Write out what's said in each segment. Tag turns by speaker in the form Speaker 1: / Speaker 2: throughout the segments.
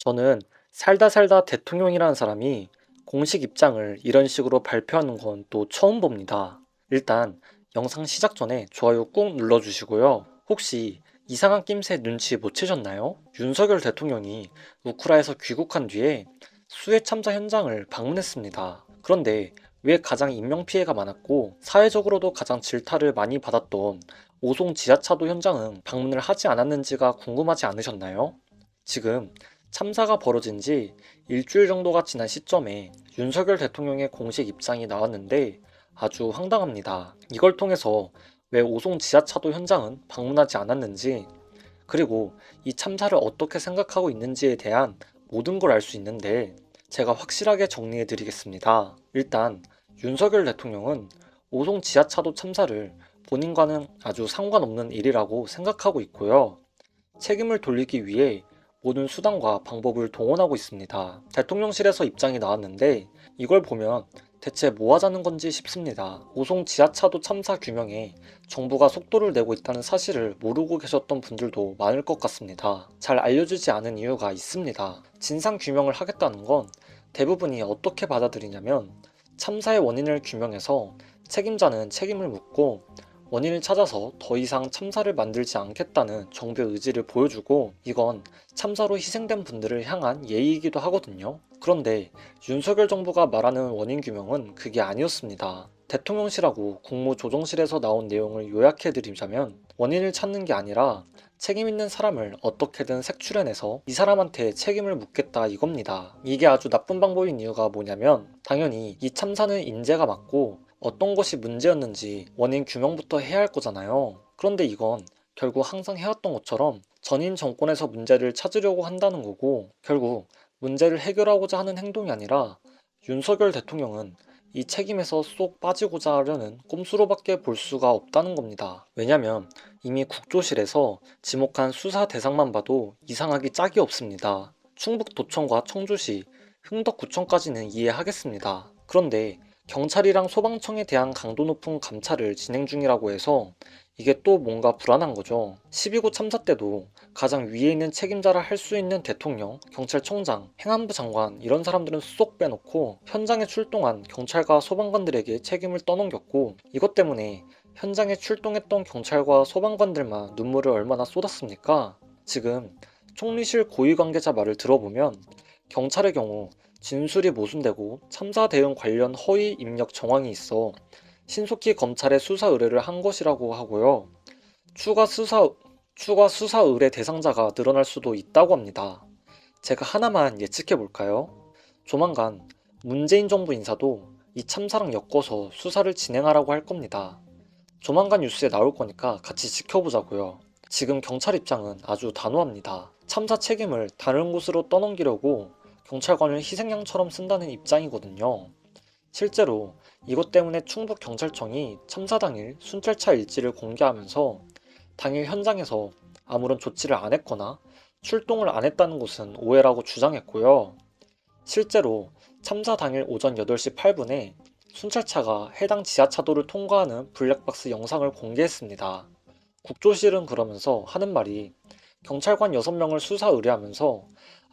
Speaker 1: 저는 살다 살다 대통령이라는 사람이 공식 입장을 이런 식으로 발표하는 건 또 처음 봅니다. 일단 영상 시작 전에 좋아요 꾹 눌러주시고요. 혹시 이상한 낌새 눈치 못 채셨나요? 윤석열 대통령이 우크라에서 귀국한 뒤에 수해 참사 현장을 방문했습니다. 그런데 왜 가장 인명피해가 많았고 사회적으로도 가장 질타를 많이 받았던 오송 지하차도 현장은 방문을 하지 않았는지가 궁금하지 않으셨나요? 지금 참사가 벌어진 지 일주일 정도가 지난 시점에 윤석열 대통령의 공식 입장이 나왔는데 아주 황당합니다. 이걸 통해서 왜 오송 지하차도 현장은 방문하지 않았는지, 그리고 이 참사를 어떻게 생각하고 있는지에 대한 모든 걸 알 수 있는데 제가 확실하게 정리해 드리겠습니다. 일단 윤석열 대통령은 오송 지하차도 참사를 본인과는 아주 상관없는 일이라고 생각하고 있고요. 책임을 돌리기 위해 모든 수단과 방법을 동원하고 있습니다. 대통령실에서 입장이 나왔는데 이걸 보면 대체 뭐 하자는 건지 싶습니다. 오송 지하차도 참사 규명에 정부가 속도를 내고 있다는 사실을 모르고 계셨던 분들도 많을 것 같습니다. 잘 알려주지 않은 이유가 있습니다. 진상 규명을 하겠다는 건 대부분이 어떻게 받아들이냐면 참사의 원인을 규명해서 책임자는 책임을 묻고 원인을 찾아서 더 이상 참사를 만들지 않겠다는 정부의 의지를 보여주고, 이건 참사로 희생된 분들을 향한 예의이기도 하거든요. 그런데 윤석열 정부가 말하는 원인 규명은 그게 아니었습니다. 대통령실하고 국무조정실에서 나온 내용을 요약해드리자면 원인을 찾는 게 아니라 책임 있는 사람을 어떻게든 색출해내서 이 사람한테 책임을 묻겠다 이겁니다. 이게 아주 나쁜 방법인 이유가 뭐냐면 당연히 이 참사는 인재가 맞고 어떤 것이 문제였는지 원인 규명부터 해야 할 거잖아요. 그런데 이건 결국 항상 해왔던 것처럼 전임 정권에서 문제를 찾으려고 한다는 거고, 결국 문제를 해결하고자 하는 행동이 아니라 윤석열 대통령은 이 책임에서 쏙 빠지고자 하려는 꼼수로밖에 볼 수가 없다는 겁니다. 왜냐면 이미 국조실에서 지목한 수사 대상만 봐도 이상하기 짝이 없습니다. 충북도청과 청주시, 흥덕구청까지는 이해하겠습니다. 그런데 경찰이랑 소방청에 대한 강도 높은 감찰을 진행 중이라고 해서 이게 또 뭔가 불안한 거죠. 12구 참사 때도 가장 위에 있는 책임자라 할 수 있는 대통령, 경찰청장, 행안부 장관 이런 사람들은 쏙 빼놓고 현장에 출동한 경찰과 소방관들에게 책임을 떠넘겼고, 이것 때문에 현장에 출동했던 경찰과 소방관들만 눈물을 얼마나 쏟았습니까? 지금 총리실 고위 관계자 말을 들어보면 경찰의 경우 진술이 모순되고 참사 대응 관련 허위 입력 정황이 있어 신속히 검찰에 수사 의뢰를 한 것이라고 하고요. 추가 수사 의뢰 대상자가 늘어날 수도 있다고 합니다. 제가 하나만 예측해 볼까요? 조만간 문재인 정부 인사도 이 참사랑 엮어서 수사를 진행하라고 할 겁니다. 조만간 뉴스에 나올 거니까 같이 지켜보자고요. 지금 경찰 입장은 아주 단호합니다. 참사 책임을 다른 곳으로 떠넘기려고 경찰관을 희생양처럼 쓴다는 입장이거든요. 실제로 이것 때문에 충북경찰청이 참사 당일 순찰차 일지를 공개하면서 당일 현장에서 아무런 조치를 안 했거나 출동을 안 했다는 것은 오해라고 주장했고요. 실제로 참사 당일 오전 8시 8분에 순찰차가 해당 지하차도를 통과하는 블랙박스 영상을 공개했습니다. 국조실은 그러면서 하는 말이 경찰관 6명을 수사 의뢰하면서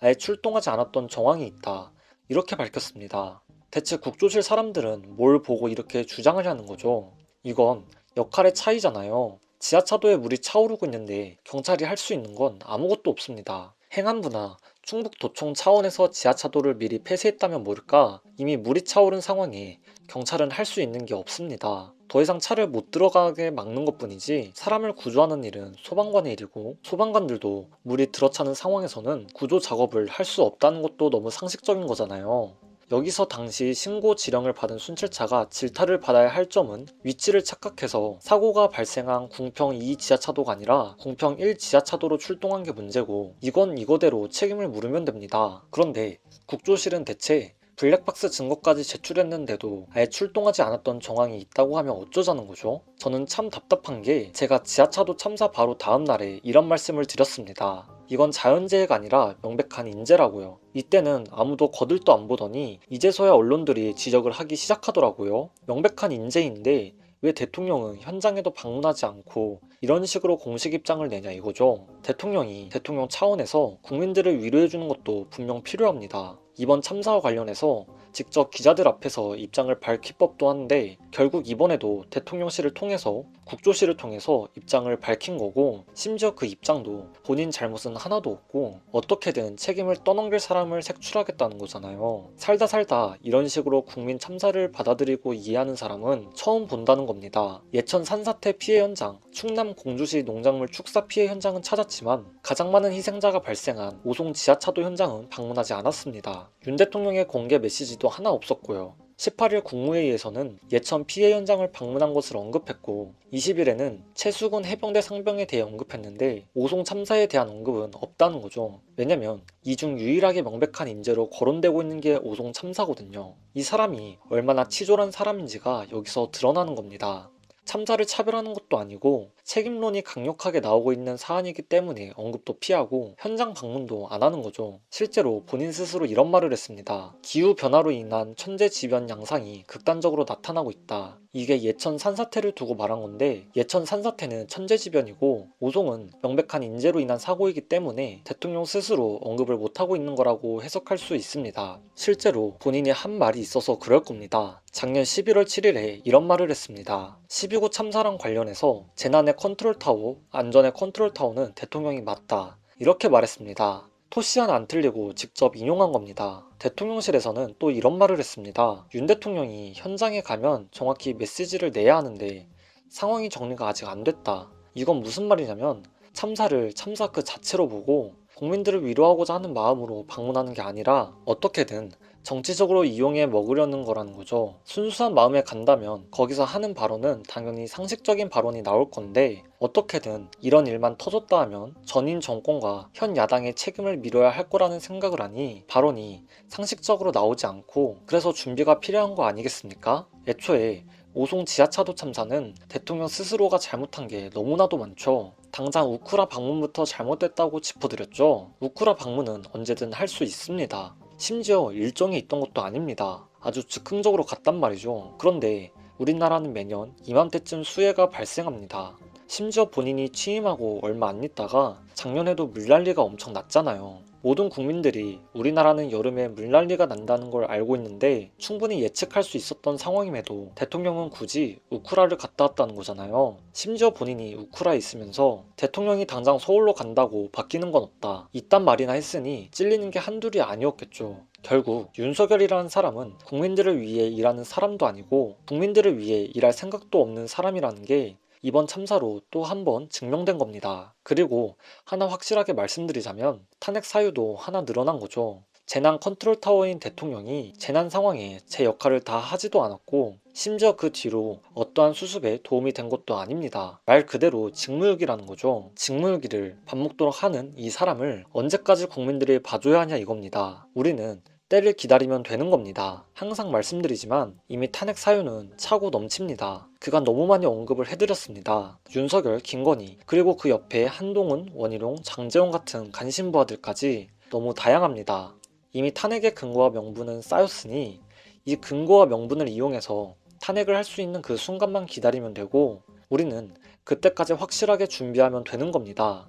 Speaker 1: 아예 출동하지 않았던 정황이 있다, 이렇게 밝혔습니다. 대체 국조실 사람들은 뭘 보고 이렇게 주장하냐는 거죠. 이건 역할의 차이잖아요. 지하차도에 물이 차오르고 있는데 경찰이 할 수 있는 건 아무것도 없습니다. 행안부나 충북도청 차원에서 지하차도를 미리 폐쇄했다면 모를까, 이미 물이 차오른 상황에 경찰은 할 수 있는 게 없습니다. 더 이상 차를 못 들어가게 막는 것뿐이지 사람을 구조하는 일은 소방관의 일이고, 소방관들도 물이 들어차는 상황에서는 구조 작업을 할 수 없다는 것도 너무 상식적인 거잖아요. 여기서 당시 신고 지령을 받은 순찰차가 질타를 받아야 할 점은 위치를 착각해서 사고가 발생한 궁평 2 지하차도가 아니라 궁평 1 지하차도로 출동한 게 문제고, 이건 이거대로 책임을 물으면 됩니다. 그런데 국조실은 대체 블랙박스 증거까지 제출했는데도 아예 출동하지 않았던 정황이 있다고 하면 어쩌자는 거죠? 저는 참 답답한 게 제가 지하차도 참사 바로 다음 날에 이런 말씀을 드렸습니다. 이건 자연재해가 아니라 명백한 인재라고요. 이때는 아무도 거들떠 안 보더니 이제서야 언론들이 지적을 하기 시작하더라고요. 명백한 인재인데 왜 대통령은 현장에도 방문하지 않고 이런 식으로 공식 입장을 내냐 이거죠. 대통령이 대통령 차원에서 국민들을 위로해주는 것도 분명 필요합니다. 이번 참사와 관련해서 직접 기자들 앞에서 입장을 밝힐 법도 한데 결국 이번에도 대통령실을 통해서 국조실을 통해서 입장을 밝힌 거고, 심지어 그 입장도 본인 잘못은 하나도 없고 어떻게든 책임을 떠넘길 사람을 색출하겠다는 거잖아요. 살다 살다 이런 식으로 국민 참사를 받아들이고 이해하는 사람은 처음 본다는 겁니다. 예천 산사태 피해 현장, 충남 공주시 농작물 축사 피해 현장은 찾았지만 가장 많은 희생자가 발생한 오송 지하차도 현장은 방문하지 않았습니다. 윤 대통령의 공개 메시지도 하나 없었고요. 18일 국무회의에서는 예천 피해 현장을 방문한 것을 언급했고 20일에는 최수근 해병대 상병에 대해 언급했는데 오송 참사에 대한 언급은 없다는 거죠. 왜냐면 이 중 유일하게 명백한 인재로 거론되고 있는 게 오송 참사거든요. 이 사람이 얼마나 치졸한 사람인지가 여기서 드러나는 겁니다. 참사를 차별하는 것도 아니고 책임론이 강력하게 나오고 있는 사안이기 때문에 언급도 피하고 현장 방문도 안 하는 거죠. 실제로 본인 스스로 이런 말을 했습니다. 기후변화로 인한 천재지변 양상이 극단적으로 나타나고 있다. 이게 예천 산사태를 두고 말한 건데 예천 산사태는 천재지변이고 오송은 명백한 인재로 인한 사고이기 때문에 대통령 스스로 언급을 못하고 있는 거라고 해석할 수 있습니다. 실제로 본인이 한 말이 있어서 그럴 겁니다. 작년 11월 7일에 이런 말을 했습니다. 12구 참사랑 관련해서 재난의 컨트롤타워, 안전의 컨트롤타워는 대통령이 맞다. 이렇게 말했습니다. 토시 하나 안 틀리고 직접 인용한 겁니다. 대통령실에서는 또 이런 말을 했습니다. 윤 대통령이 현장에 가면 정확히 메시지를 내야 하는데 상황이 정리가 아직 안 됐다. 이건 무슨 말이냐면 참사를 참사 그 자체로 보고 국민들을 위로하고자 하는 마음으로 방문하는 게 아니라 어떻게든 정치적으로 이용해 먹으려는 거라는 거죠. 순수한 마음에 간다면 거기서 하는 발언은 당연히 상식적인 발언이 나올 건데 어떻게든 이런 일만 터졌다 하면 전임 정권과 현 야당의 책임을 밀어야 할 거라는 생각을 하니 발언이 상식적으로 나오지 않고 그래서 준비가 필요한 거 아니겠습니까? 애초에 오송 지하차도 참사는 대통령 스스로가 잘못한 게 너무나도 많죠. 당장 우크라 방문부터 잘못됐다고 짚어드렸죠. 우크라 방문은 언제든 할 수 있습니다. 심지어 일정이 있던 것도 아닙니다. 아주 즉흥적으로 갔단 말이죠. 그런데 우리나라는 매년 이맘때쯤 수해가 발생합니다. 심지어 본인이 취임하고 얼마 안 있다가 작년에도 물난리가 엄청 났잖아요. 모든 국민들이 우리나라는 여름에 물난리가 난다는 걸 알고 있는데 충분히 예측할 수 있었던 상황임에도 대통령은 굳이 우크라를 갔다 왔다는 거잖아요. 심지어 본인이 우크라에 있으면서 대통령이 당장 서울로 간다고 바뀌는 건 없다. 이딴 말이나 했으니 찔리는 게 한둘이 아니었겠죠. 결국 윤석열이라는 사람은 국민들을 위해 일하는 사람도 아니고 국민들을 위해 일할 생각도 없는 사람이라는 게 이번 참사로 또 한 번 증명된 겁니다. 그리고 하나 확실하게 말씀드리자면 탄핵 사유도 하나 늘어난 거죠. 재난 컨트롤 타워인 대통령이 재난 상황에 제 역할을 다 하지도 않았고 심지어 그 뒤로 어떠한 수습에 도움이 된 것도 아닙니다. 말 그대로 직무유기라는 거죠. 직무유기를 밥 먹도록 하는 이 사람을 언제까지 국민들이 봐줘야 하냐 이겁니다. 우리는 때를 기다리면 되는 겁니다. 항상 말씀드리지만 이미 탄핵 사유는 차고 넘칩니다. 그간 너무 많이 언급을 해드렸습니다. 윤석열, 김건희, 그리고 그 옆에 한동훈, 원희룡, 장제원 같은 간신부하들까지 너무 다양합니다. 이미 탄핵의 근거와 명분은 쌓였으니 이 근거와 명분을 이용해서 탄핵을 할 수 있는 그 순간만 기다리면 되고 우리는 그때까지 확실하게 준비하면 되는 겁니다.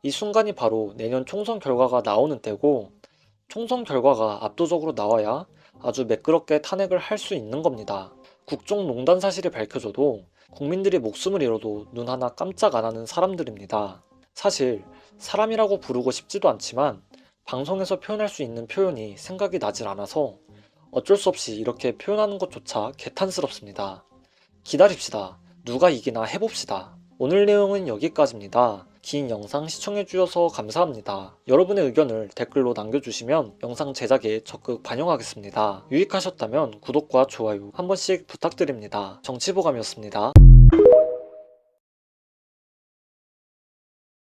Speaker 1: 이 순간이 바로 내년 총선 결과가 나오는 때고 총선 결과가 압도적으로 나와야 아주 매끄럽게 탄핵을 할 수 있는 겁니다. 국정농단 사실이 밝혀져도 국민들이 목숨을 잃어도 눈 하나 깜짝 안 하는 사람들입니다. 사실 사람이라고 부르고 싶지도 않지만 방송에서 표현할 수 있는 표현이 생각이 나질 않아서 어쩔 수 없이 이렇게 표현하는 것조차 개탄스럽습니다. 기다립시다. 누가 이기나 해봅시다. 오늘 내용은 여기까지입니다. 긴 영상 시청해주셔서 감사합니다. 여러분의 의견을 댓글로 남겨주시면 영상 제작에 적극 반영하겠습니다. 유익하셨다면 구독과 좋아요 한 번씩 부탁드립니다. 정치보감이었습니다.